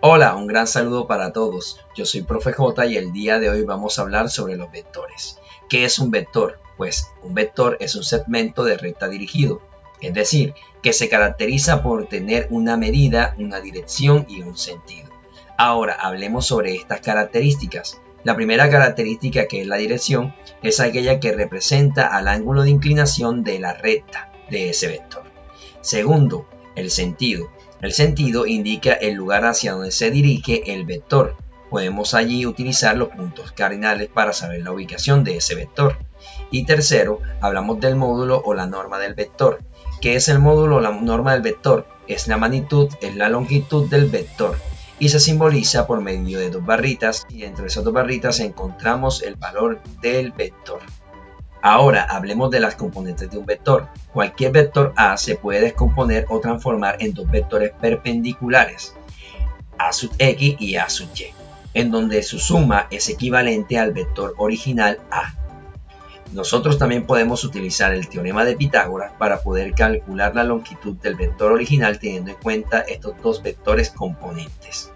Hola, un gran saludo para todos. Yo soy Profe J y el día de hoy vamos a hablar sobre los vectores. ¿Qué es un vector? Pues un vector es un segmento de recta dirigido, es decir, que se caracteriza por tener una medida, una dirección y un sentido. Ahora hablemos sobre estas características. La primera característica, que es la dirección, es aquella que representa al ángulo de inclinación de la recta de ese vector. Segundo, el sentido. El sentido indica el lugar hacia donde se dirige el vector. Podemos allí utilizar los puntos cardinales para saber la ubicación de ese vector. Y tercero, hablamos del módulo o la norma del vector. ¿Qué es el módulo o la norma del vector? Es la magnitud, es la longitud del vector y se simboliza por medio de dos barritas, y entre esas dos barritas encontramos el valor del vector. Ahora hablemos de las componentes de un vector. Cualquier vector A se puede descomponer o transformar en dos vectores perpendiculares, A sub x y A sub y, en donde su suma es equivalente al vector original A. Nosotros también podemos utilizar el teorema de Pitágoras para poder calcular la longitud del vector original teniendo en cuenta estos dos vectores componentes.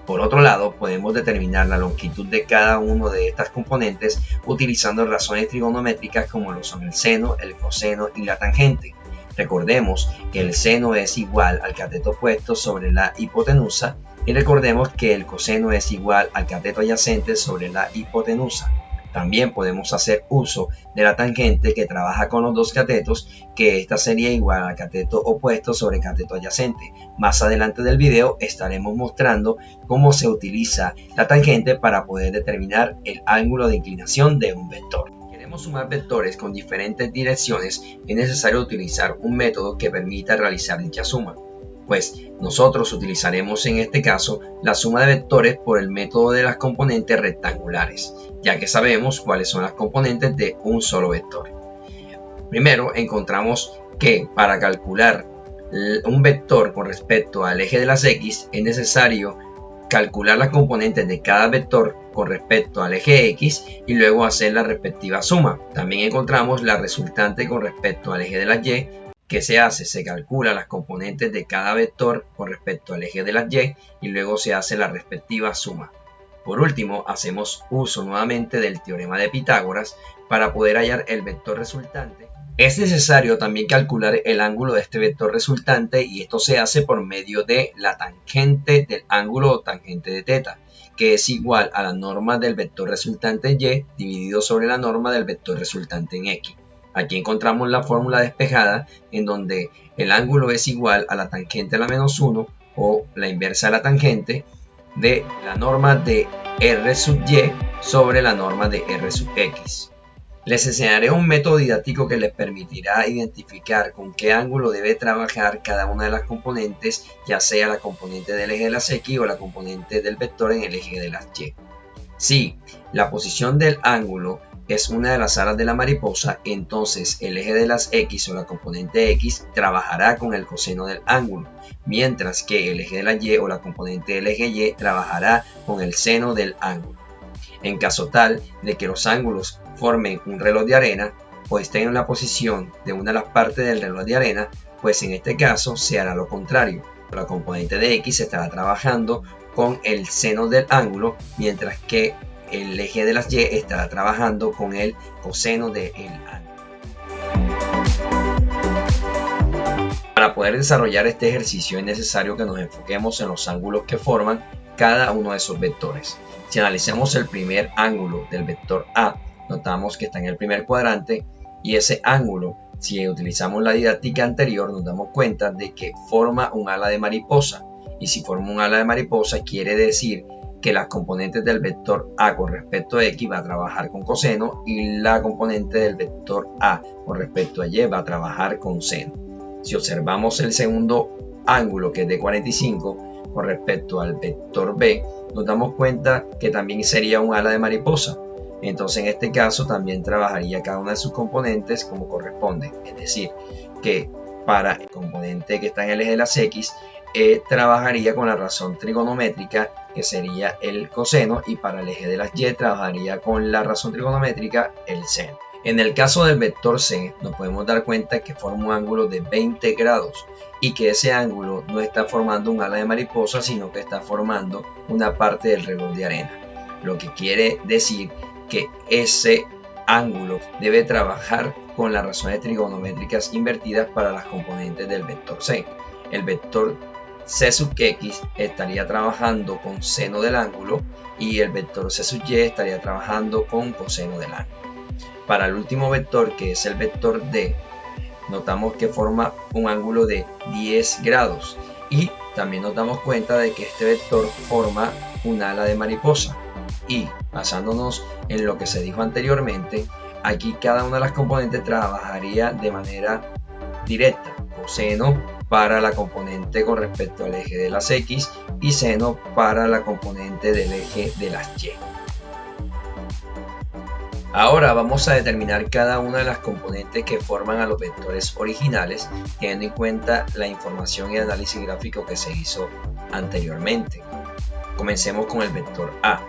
Por otro lado, podemos determinar la longitud de cada uno de estas componentes utilizando razones trigonométricas como lo son el seno, el coseno y la tangente. Recordemos que el seno es igual al cateto opuesto sobre la hipotenusa y recordemos que el coseno es igual al cateto adyacente sobre la hipotenusa. También podemos hacer uso de la tangente, que trabaja con los dos catetos, que esta sería igual al cateto opuesto sobre cateto adyacente. Más adelante del video estaremos mostrando cómo se utiliza la tangente para poder determinar el ángulo de inclinación de un vector. Queremos sumar vectores con diferentes direcciones, es necesario utilizar un método que permita realizar dicha suma. Pues nosotros utilizaremos en este caso la suma de vectores por el método de las componentes rectangulares, ya que sabemos cuáles son las componentes de un solo vector. Primero encontramos que para calcular un vector con respecto al eje de las X es necesario calcular las componentes de cada vector con respecto al eje X y luego hacer la respectiva suma. También encontramos la resultante con respecto al eje de las Y. ¿Qué se hace? Se calcula las componentes de cada vector con respecto al eje de las Y y luego se hace la respectiva suma. Por último, hacemos uso nuevamente del teorema de Pitágoras para poder hallar el vector resultante. Es necesario también calcular el ángulo de este vector resultante, y esto se hace por medio de la tangente del ángulo o tangente de θ, que es igual a la norma del vector resultante en Y dividido sobre la norma del vector resultante en X. Aquí encontramos la fórmula despejada, en donde el ángulo es igual a la tangente a la menos 1 o la inversa de la tangente de la norma de R sub Y sobre la norma de R sub X. Les enseñaré un método didáctico que les permitirá identificar con qué ángulo debe trabajar cada una de las componentes, ya sea la componente del eje de las X o la componente del vector en el eje de las Y. Si la posición del ángulo es una de las alas de la mariposa, entonces el eje de las X o la componente X trabajará con el coseno del ángulo, mientras que el eje de la Y o la componente del eje Y trabajará con el seno del ángulo. En caso tal de que los ángulos formen un reloj de arena o estén en la posición de una de las partes del reloj de arena, pues en este caso se hará lo contrario. La componente de X estará trabajando con el seno del ángulo, mientras que el eje de las Y estará trabajando con el coseno del ángulo. Para poder desarrollar este ejercicio es necesario que nos enfoquemos en los ángulos que forman cada uno de esos vectores. Si analizamos el primer ángulo del vector A, notamos que está en el primer cuadrante, y ese ángulo, si utilizamos la didáctica anterior, nos damos cuenta de que forma un ala de mariposa. Y si forma un ala de mariposa, quiere decir que las componentes del vector A con respecto a X va a trabajar con coseno y la componente del vector A con respecto a Y va a trabajar con seno. Si observamos el segundo ángulo, que es de 45, con respecto al vector B, nos damos cuenta que también sería un ala de mariposa. Entonces en este caso también trabajaría cada una de sus componentes como corresponde. Es decir, que para el componente que está en el eje de las X, trabajaría con la razón trigonométrica, que sería el coseno, y para el eje de las Y trabajaría con la razón trigonométrica, el seno. En el caso del vector C, nos podemos dar cuenta que forma un ángulo de 20 grados y que ese ángulo no está formando un ala de mariposa, sino que está formando una parte del reloj de arena. Lo que quiere decir que ese ángulo debe trabajar con las razones trigonométricas invertidas para las componentes del vector C. El vector C sub x estaría trabajando con seno del ángulo y el vector C sub y estaría trabajando con coseno del ángulo. Para el último vector, que es el vector D, notamos que forma un ángulo de 10 grados y también nos damos cuenta de que este vector forma un ala de mariposa. Y basándonos en lo que se dijo anteriormente, aquí cada una de las componentes trabajaría de manera directa: coseno para la componente con respecto al eje de las X y seno para la componente del eje de las Y. Ahora vamos a determinar cada una de las componentes que forman a los vectores originales, teniendo en cuenta la información y análisis gráfico que se hizo anteriormente. Comencemos con el vector A.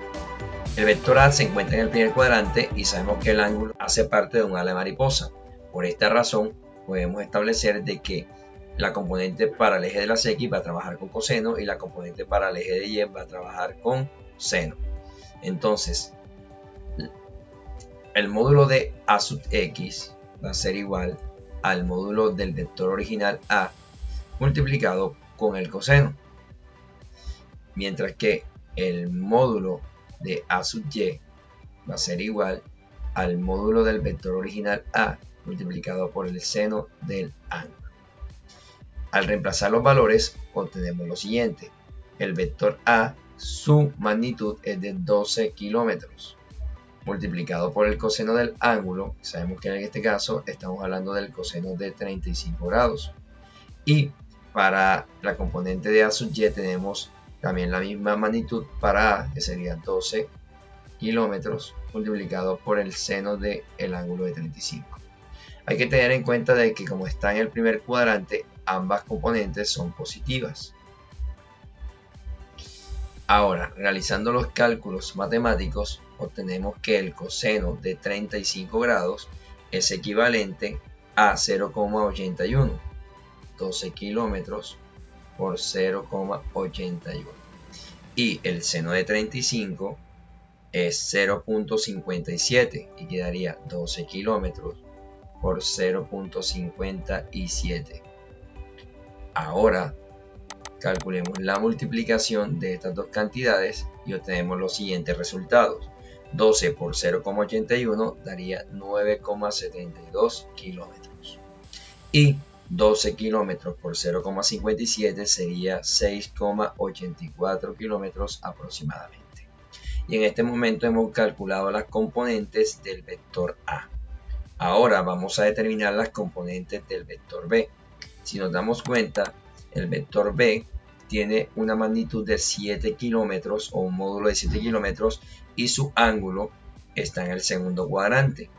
El vector A se encuentra en el primer cuadrante y sabemos que el ángulo hace parte de un ala de mariposa. Por esta razón podemos establecer de que la componente para el eje de las X va a trabajar con coseno y la componente para el eje de Y va a trabajar con seno. Entonces, el módulo de A sub X va a ser igual al módulo del vector original A multiplicado con el coseno, mientras que el módulo de A sub Y va a ser igual al módulo del vector original A multiplicado por el seno del ángulo. Al reemplazar los valores obtenemos lo siguiente: el vector A, su magnitud es de 12 kilómetros, multiplicado por el coseno del ángulo, sabemos que en este caso estamos hablando del coseno de 35 grados. Y para la componente de A sub Y tenemos también la misma magnitud para A, que sería 12 kilómetros, multiplicado por el seno del ángulo de 35. Hay que tener en cuenta de que como está en el primer cuadrante, ambas componentes son positivas. Ahora, realizando los cálculos matemáticos, obtenemos que el coseno de 35 grados es equivalente a 0,81, 12 kilómetros por 0,81. Y el seno de 35 es 0,57 y quedaría 12 kilómetros por 0,57. Ahora, calculemos la multiplicación de estas dos cantidades y obtenemos los siguientes resultados. 12 por 0,81 daría 9,72 kilómetros. Y 12 kilómetros por 0,57 sería 6,84 kilómetros aproximadamente. Y en este momento hemos calculado las componentes del vector A. Ahora vamos a determinar las componentes del vector B. Si nos damos cuenta, el vector B tiene una magnitud de 7 kilómetros o un módulo de 7 kilómetros y su ángulo está en el segundo cuadrante.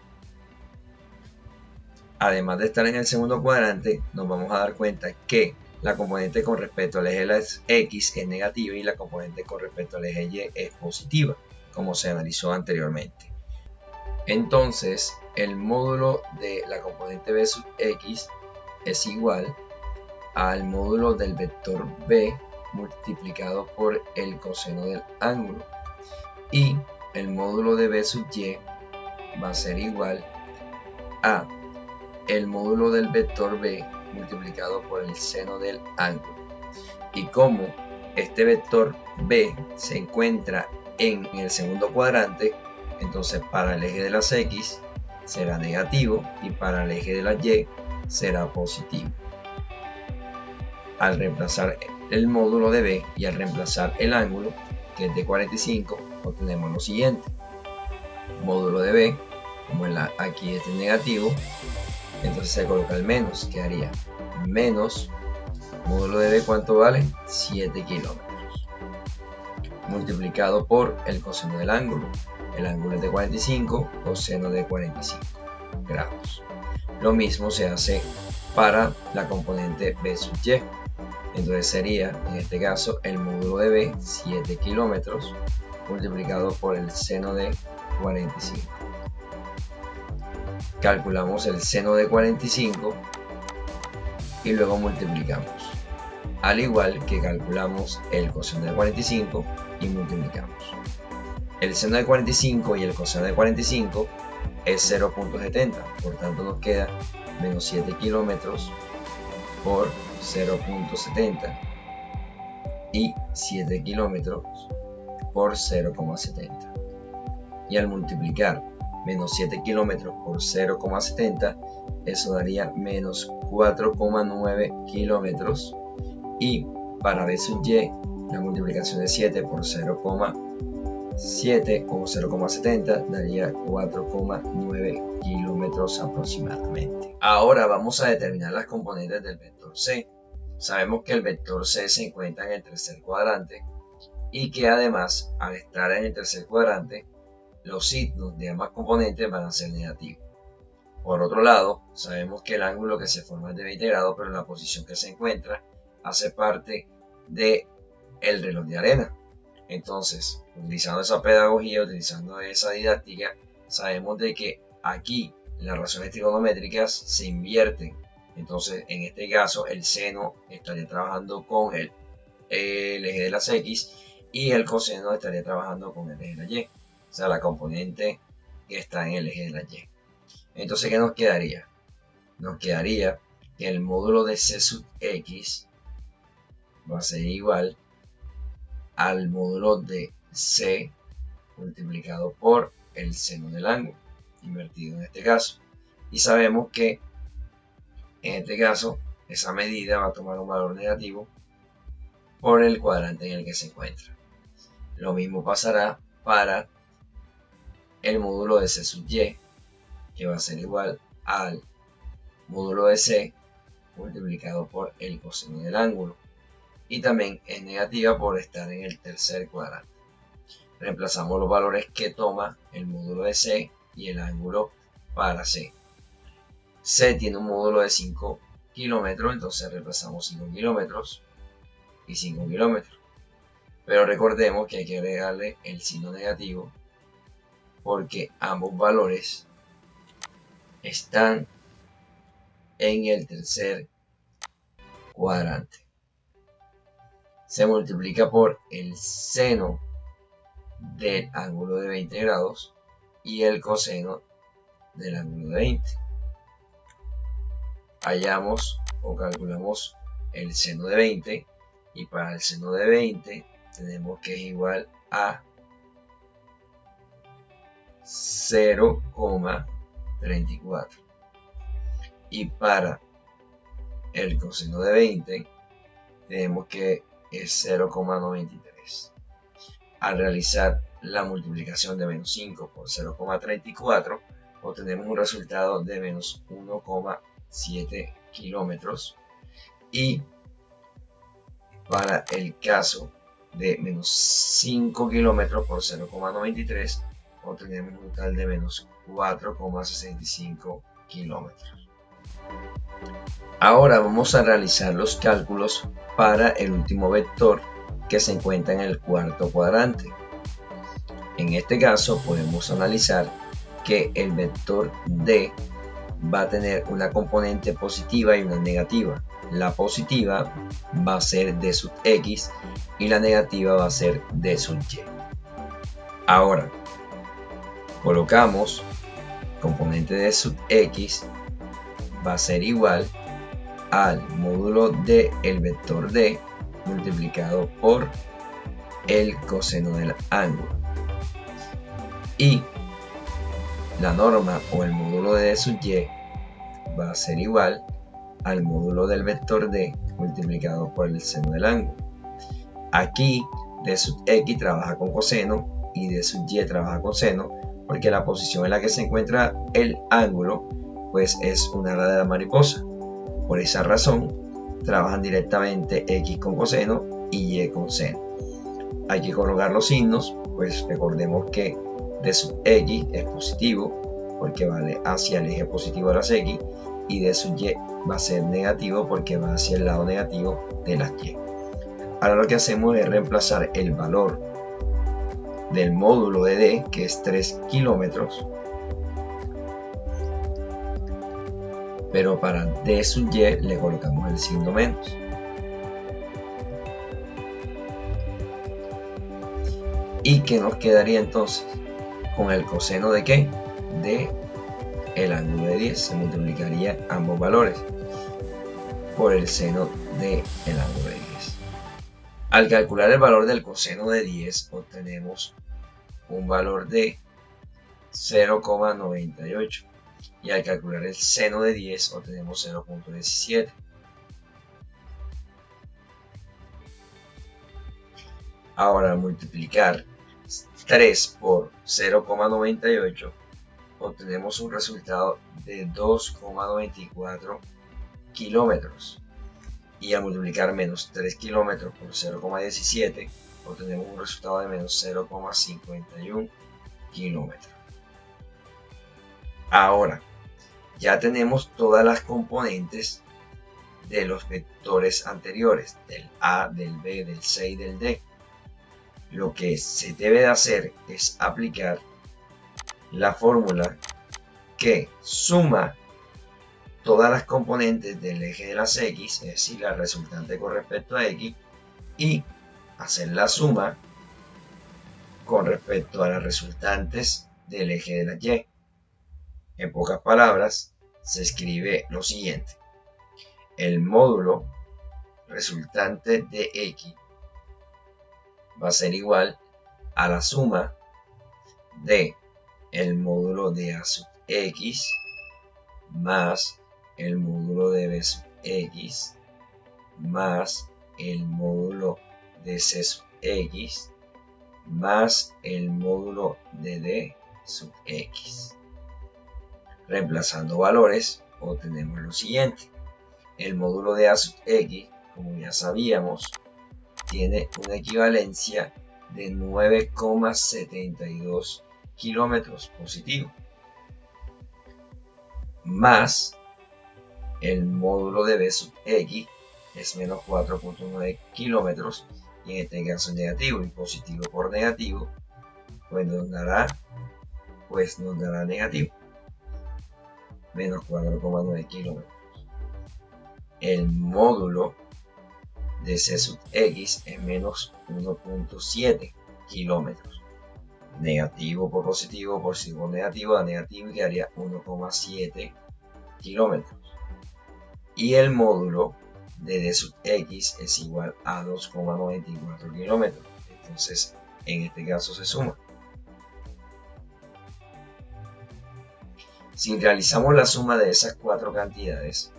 Además de estar en el segundo cuadrante, nos vamos a dar cuenta que la componente con respecto al eje de las X es negativa y la componente con respecto al eje Y es positiva, como se analizó anteriormente. Entonces, el módulo de la componente B sub X es igual al módulo del vector B multiplicado por el coseno del ángulo, y el módulo de B sub Y va a ser igual a el módulo del vector B multiplicado por el seno del ángulo. Y como este vector B se encuentra en el segundo cuadrante, entonces para el eje de las X será negativo y para el eje de las Y será positivo. Al reemplazar el módulo de B y al reemplazar el ángulo, que es de 45, obtenemos lo siguiente: módulo de B, como aquí es negativo, entonces se coloca el menos, quedaría menos módulo de B, ¿cuánto vale? 7 kilómetros, multiplicado por el coseno del ángulo. El ángulo es de 45, coseno de 45 grados. Lo mismo se hace para la componente B sub Y. Entonces sería, en este caso, el módulo de B, 7 kilómetros, multiplicado por el seno de 45. calculamos el seno de 45 y luego multiplicamos. Al igual que calculamos el coseno de 45 y multiplicamos. El seno de 45 y el coseno de 45 es 0.70, por tanto nos queda menos 7 kilómetros por 0.70 y 7 kilómetros por 0,70. Y al multiplicar menos 7 kilómetros por 0,70, eso daría menos 4,9 kilómetros. Y para b sub y, la multiplicación de 7 por 0,7 o 0,70 daría 4,9 kilómetros aproximadamente. Ahora vamos a determinar las componentes del vector C. Sabemos que el vector C se encuentra en el tercer cuadrante y que además, al estar en el tercer cuadrante, los signos de ambas componentes van a ser negativos. Por otro lado, sabemos que el ángulo que se forma es de 20 grados, pero la posición que se encuentra hace parte del reloj de arena. Entonces, utilizando esa pedagogía, utilizando esa didáctica, sabemos de que aquí las razones trigonométricas se invierten. Entonces, en este caso, el seno estaría trabajando con el eje de las X y el coseno estaría trabajando con el eje de la Y. O sea, la componente que está en el eje de la Y. Entonces, ¿qué nos quedaría? Nos quedaría que el módulo de C sub X va a ser igual al módulo de C multiplicado por el seno del ángulo, invertido en este caso. Y sabemos que en este caso esa medida va a tomar un valor negativo por el cuadrante en el que se encuentra. Lo mismo pasará para el módulo de C sub Y, que va a ser igual al módulo de C multiplicado por el coseno del ángulo. Y también es negativa por estar en el tercer cuadrante. Reemplazamos los valores que toma el módulo de C y el ángulo para C. C tiene un módulo de 5 kilómetros, entonces reemplazamos 5 kilómetros y 5 kilómetros. Pero recordemos que hay que agregarle el signo negativo porque ambos valores están en el tercer cuadrante. Se multiplica por el seno del ángulo de 20 grados y el coseno del ángulo de 20. Hallamos o calculamos el seno de 20 y para el seno de 20 tenemos que es igual a 0,34 y para el coseno de 20 tenemos que es 0,93. Al realizar la multiplicación de menos 5 por 0,34 obtenemos un resultado de menos 1,7 kilómetros y para el caso de menos 5 kilómetros por 0,93 obtenemos un total de menos 4,65 kilómetros. Ahora vamos a realizar los cálculos para el último vector que se encuentra en el cuarto cuadrante. En este caso podemos analizar que el vector D va a tener una componente positiva y una negativa. La positiva va a ser D sub X y la negativa va a ser D sub Y. Ahora colocamos componente de sub X va a ser igual al módulo del vector D multiplicado por el coseno del ángulo. Y la norma o el módulo de D sub Y va a ser igual al módulo del vector D multiplicado por el seno del ángulo. Aquí D sub X trabaja con coseno y D sub Y trabaja con seno porque la posición en la que se encuentra el ángulo pues es una ala de la mariposa. Por esa razón trabajan directamente X con coseno y Y con seno. Hay que colocar los signos, pues recordemos que D sub X es positivo porque va hacia el eje positivo de las X y D sub Y va a ser negativo porque va hacia el lado negativo de las Y. Ahora lo que hacemos es reemplazar el valor del módulo de D, que es 3 kilómetros, pero para d sub y le colocamos el signo menos. ¿Y qué nos quedaría entonces? Con el coseno de ¿qué? De el ángulo de 10. Se multiplicaría ambos valores por el seno de el ángulo de 10. Al calcular el valor del coseno de 10 obtenemos un valor de 0,98 y al calcular el seno de 10 obtenemos 0,17. Ahora al multiplicar 3 por 0,98 obtenemos un resultado de 2,94 kilómetros. Y al multiplicar menos 3 kilómetros por 0,17 obtenemos un resultado de menos 0,51 kilómetros. Ahora ya tenemos todas las componentes de los vectores anteriores, del A, del B, del C y del D. Lo que se debe de hacer es aplicar la fórmula que suma todas las componentes del eje de las X, es decir, la resultante con respecto a X, y hacer la suma con respecto a las resultantes del eje de la Y. En pocas palabras, se escribe lo siguiente: el módulo resultante de X va a ser igual a la suma de el módulo de A sub X más el módulo de B sub X más el módulo de C sub X más el módulo de D sub X. Reemplazando valores obtenemos lo siguiente: el módulo de A sub X, como ya sabíamos, tiene una equivalencia de 9,72 kilómetros positivo, más el módulo de B sub X es menos 4,9 kilómetros, y en este caso es negativo, y positivo por negativo pues nos dará negativo, menos 4,9 kilómetros. El módulo de C sub X es menos 1,7 kilómetros. Negativo por positivo por negativo da negativo y quedaría 1,7 kilómetros. Y el módulo de D sub X es igual a 2,94 kilómetros. Entonces, en este caso se suma. Si realizamos la suma de esas cuatro cantidades,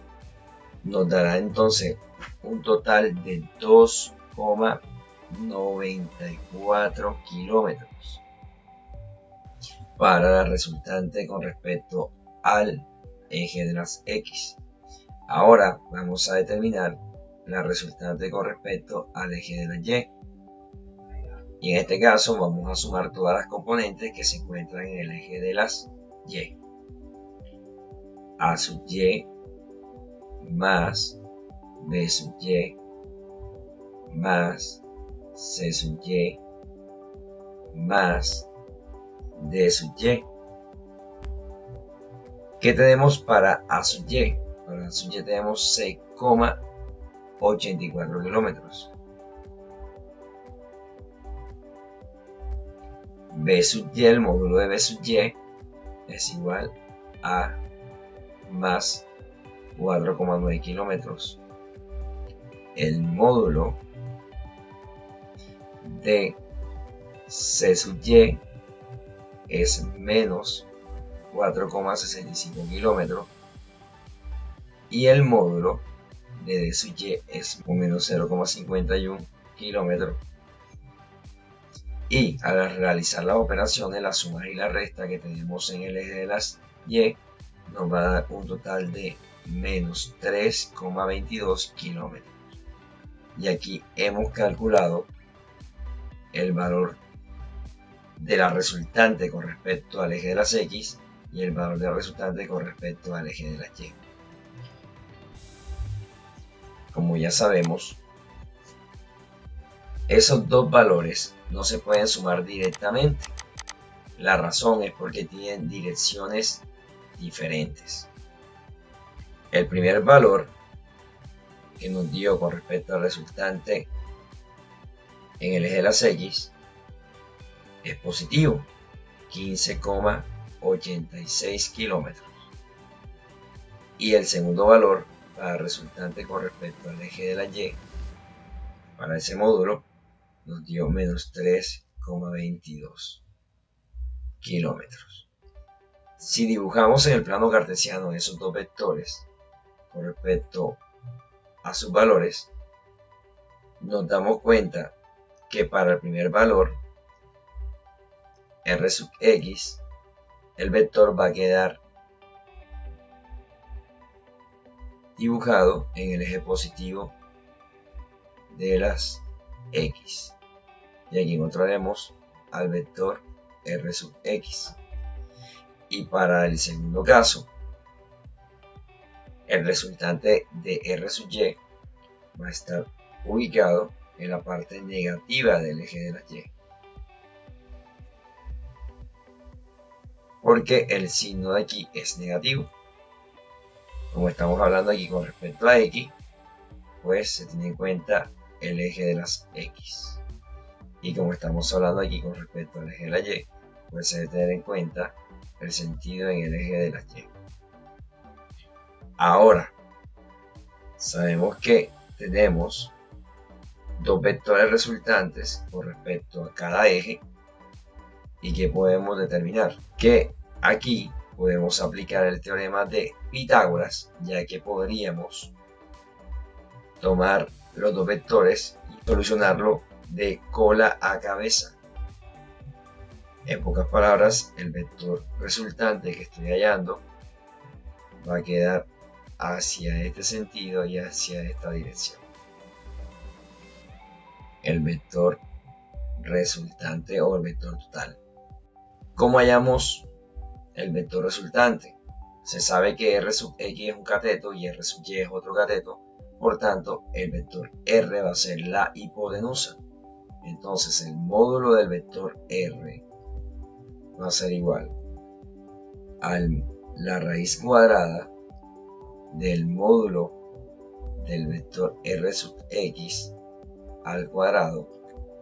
nos dará entonces un total de 2,94 kilómetros para la resultante con respecto al eje de las X. Ahora vamos a determinar la resultante con respecto al eje de la Y. Y en este caso vamos a sumar todas las componentes que se encuentran en el eje de las Y. A sub Y más B sub Y más C sub Y más D sub Y. ¿Qué tenemos para A sub Y? Para A sub Y tenemos 6,84 kilómetros. B sub Y, el módulo de B sub Y es igual a más 4,9 kilómetros. El módulo de C sub Y es menos 4,65 kilómetros y el módulo de D sub Y es menos 0,51 kilómetros. Y al realizar las operaciones, la suma y la resta que tenemos en el eje de las Y, nos va a dar un total de menos 3,22 kilómetros. Y aquí hemos calculado el valor de la resultante con respecto al eje de las X y el valor de la resultante con respecto al eje de las Y. Como ya sabemos, esos dos valores no se pueden sumar directamente. La razón es porque tienen direcciones diferentes. El primer valor que nos dio con respecto al resultante en el eje de las X es positivo, 15,86 kilómetros. Y el segundo valor para el resultante con respecto al eje de la Y, para ese módulo, nos dio menos 3,22 kilómetros. Si dibujamos en el plano cartesiano esos dos vectores con respecto a sus valores, nos damos cuenta que para el primer valor, R sub X, el vector va a quedar dibujado en el eje positivo de las X. Y aquí encontraremos al vector R sub X. Y para el segundo caso, el resultante de R sub Y va a estar ubicado en la parte negativa del eje de la Y, porque el signo de aquí es negativo. Como estamos hablando aquí con respecto a X, pues se tiene en cuenta el eje de las X. Y como estamos hablando aquí con respecto al eje de la Y, pues se debe tener en cuenta el sentido en el eje de la Y. Ahora, sabemos que tenemos dos vectores resultantes con respecto a cada eje y que podemos determinar que aquí podemos aplicar el teorema de Pitágoras, ya que podríamos tomar los dos vectores y solucionarlo de cola a cabeza. En pocas palabras, el vector resultante que estoy hallando va a quedar hacia este sentido y hacia esta dirección. El vector resultante o el vector total. ¿Cómo hallamos el vector resultante? Se sabe que R sub X es un cateto y R sub Y es otro cateto, por tanto el vector R va a ser la hipotenusa. Entonces el módulo del vector R va a ser igual a la raíz cuadrada del módulo del vector R sub X al cuadrado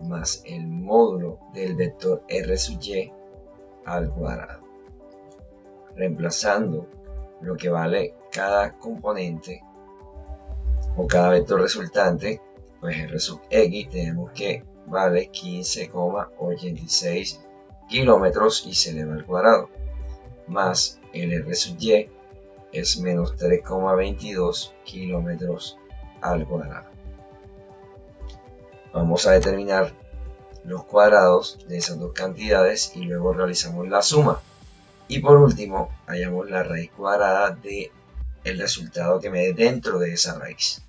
más el módulo del vector R sub Y al cuadrado, reemplazando lo que vale cada componente o cada vector resultante. Pues R sub X tenemos que vale 15,86 kilómetros y se eleva al cuadrado, más el R sub Y es menos 3,22 kilómetros al cuadrado. Vamos a determinar los cuadrados de esas dos cantidades y luego realizamos la suma. Y por último, hallamos la raíz cuadrada del resultado que me dé dentro de esa raíz.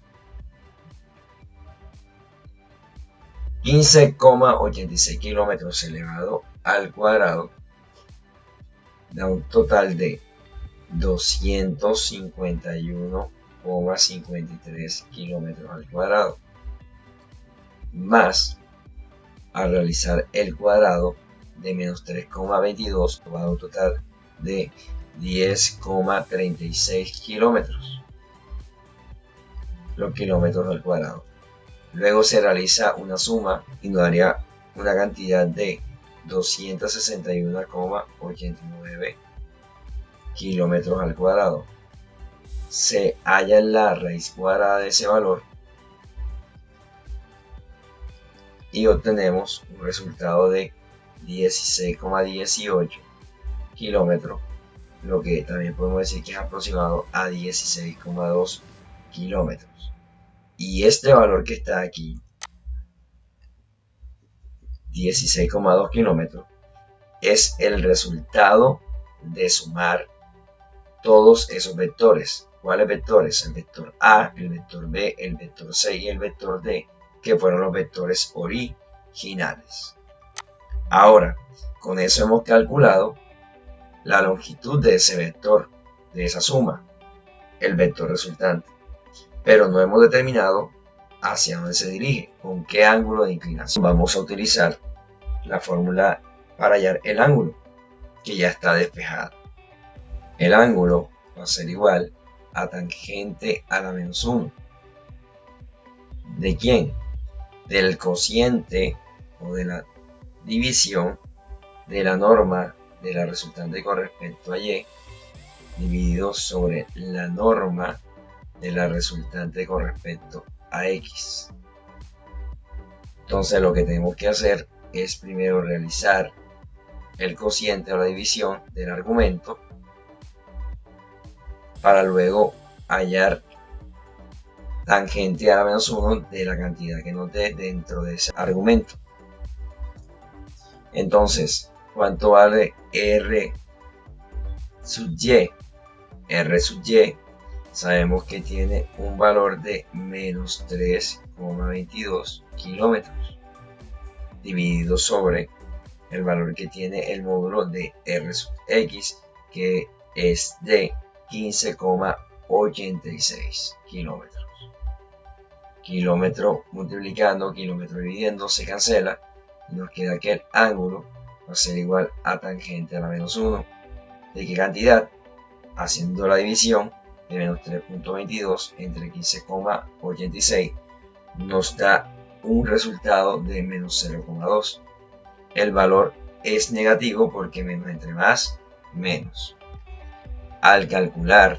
15,86 kilómetros elevado al cuadrado da un total de 251,53 kilómetros al cuadrado, más al realizar el cuadrado de menos 3,22 va a dar un total de 10,36 kilómetros, los kilómetros al cuadrado. Luego se realiza una suma y nos daría una cantidad de 261,89 kilómetros al cuadrado. Se halla la raíz cuadrada de ese valor y obtenemos un resultado de 16,18 kilómetros, lo que también podemos decir que es aproximado a 16,2 kilómetros. Y este valor que está aquí, 16,2 kilómetros, es el resultado de sumar todos esos vectores. ¿Cuáles vectores? El vector A, el vector B, el vector C y el vector D, que fueron los vectores originales. Ahora, con eso hemos calculado la longitud de ese vector, de esa suma, el vector resultante. Pero no hemos determinado hacia dónde se dirige, con qué ángulo de inclinación. Vamos a utilizar la fórmula para hallar el ángulo, que ya está despejada. El ángulo va a ser igual a tangente a la menos 1. ¿De quién? Del cociente o de la división de la norma de la resultante con respecto a y dividido sobre la norma de la resultante con respecto a x. Entonces lo que tenemos que hacer es primero realizar el cociente o la división del argumento para luego hallar tangente a la menos 1 de la cantidad que nos dé dentro de ese argumento. Entonces, ¿cuánto vale r sub y? R sub y sabemos que tiene un valor de menos 3,22 kilómetros dividido sobre el valor que tiene el módulo de r sub x, que es de 15,86 kilómetros. Kilómetro multiplicando, kilómetro dividiendo, se cancela y nos queda que el ángulo va a ser igual a tangente a la menos 1. ¿De qué cantidad? Haciendo la división de menos 3,22 entre 15,86 nos da un resultado de menos 0,2. El valor es negativo porque menos entre más, menos. Al calcular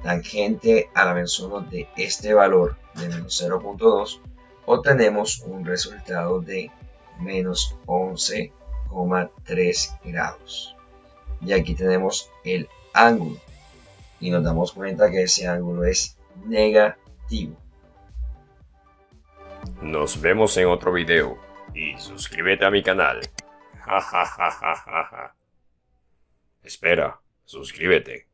tangente a la menos 1 de este valor de menos 0,2, obtenemos un resultado de menos 11,3 grados. Y aquí tenemos el ángulo y nos damos cuenta que ese ángulo es negativo. Nos vemos en otro video y suscríbete a mi canal. Espera, suscríbete.